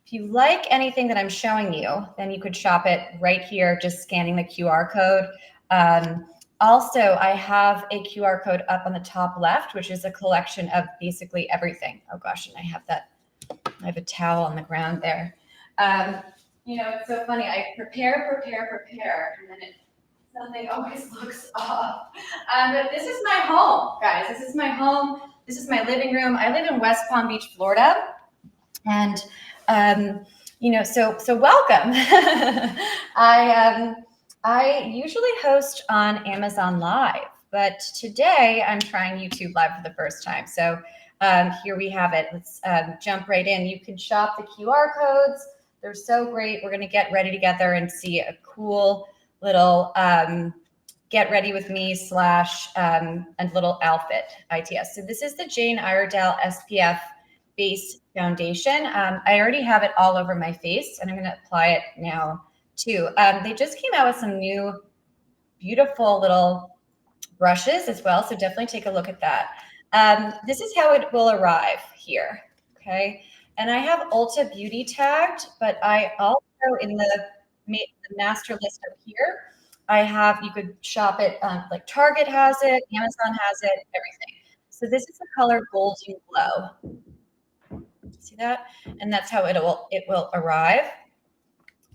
If you like anything that I'm showing you, then you could shop it right here, just scanning the QR code. Also, I have a QR code up on the top left, which is a collection of basically everything. Oh gosh, and I have a towel on the ground there. You know, it's so funny. I prepare, and then something always looks off. But this is my home, guys. This is my home. This is my living room. I live in West Palm Beach, Florida, and you know, so welcome. I usually host on Amazon Live, but today I'm trying YouTube Live for the first time. So here we have it. Let's jump right in. You can shop the QR codes. They're so great. We're going to get ready together and see a cool little get ready with me / a little outfit ITS. So this is the Jane Iredale SPF base foundation. I already have it all over my face, and I'm going to apply it now too. They just came out with some new beautiful little brushes as well, so definitely take a look at that. This is how it will arrive here, okay? And I have Ulta Beauty tagged, but I also, in the master list up here, I have, you could shop it, like Target has it, Amazon has it, everything. So this is the color Golden Glow. See that? And that's how it will arrive.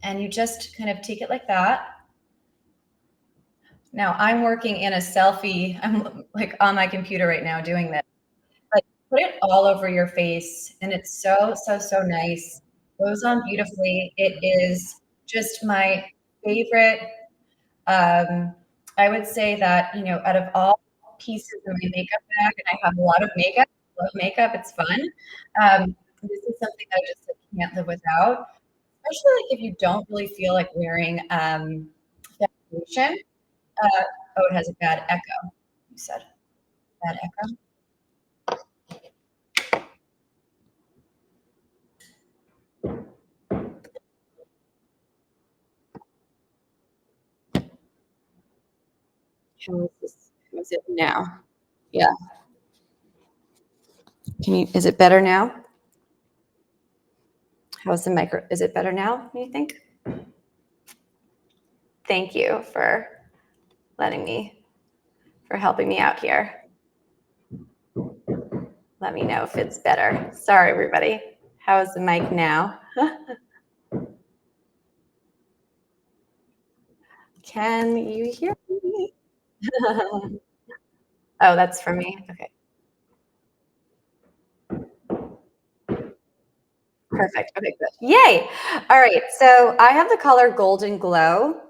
And you just kind of take it like that. Now I'm working in a selfie. I'm like on my computer right now doing this. But put it all over your face, and it's so nice. Goes on beautifully. It is just my favorite. I would say that, you know, out of all pieces in my makeup bag, and I have a lot of makeup, love makeup, it's fun. This is something that I just can't live without, especially like if you don't really feel like wearing foundation. Oh, it has a bad echo. You said bad echo. How is it now? Yeah. Is it better now? How's the micro? Is it better now, do you think? Thank you for helping me out here. Let me know if it's better. Sorry, everybody. How is the mic now? Can you hear me? Oh, that's for me. Okay. Perfect. Okay, good. Yay. All right. So I have the color Golden Glow,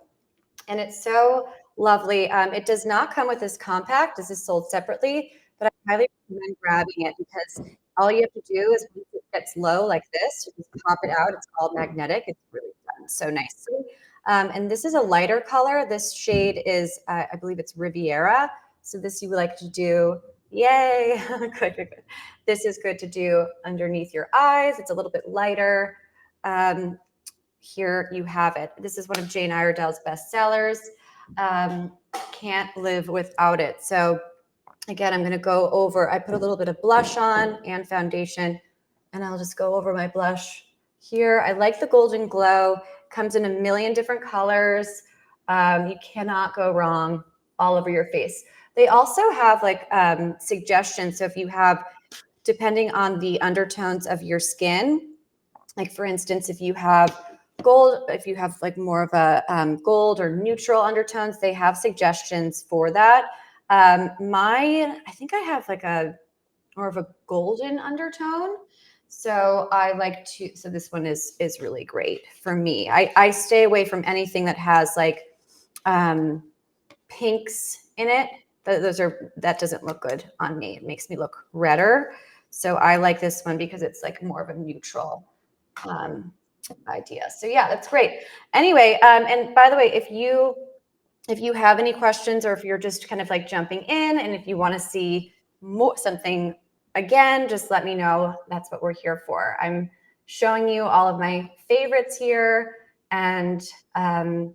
and it's so lovely. It does not come with this compact. This is sold separately, but I highly recommend grabbing it because all you have to do is once it gets low like this, you just pop it out. It's called magnetic. It's really done so nicely. And this is a lighter color. This shade is, I believe it's Riviera. So this you would like to do, yay, good. This is good to do underneath your eyes. It's a little bit lighter. Here you have it. This is one of Jane Iredale's best sellers. Can't live without it. So again, I'm going to go over, I put a little bit of blush on and foundation, and I'll just go over my blush here. I like the Golden Glow. Comes in a million different colors. You cannot go wrong all over your face. They also have like suggestions. So if you have, depending on the undertones of your skin, like for instance, if you have gold, if you have like more of a gold or neutral undertones, they have suggestions for that. I think I have like a more of a golden undertone. So I like to, so this one is really great for me. I stay away from anything that has like pinks in it. That doesn't look good on me. It makes me look redder. So I like this one because it's like more of a neutral idea. So yeah, that's great. Anyway, and by the way, if you have any questions, or if you're just kind of like jumping in, and if you want to see something again, just let me know. That's what we're here for. I'm showing you all of my favorites here, and I'm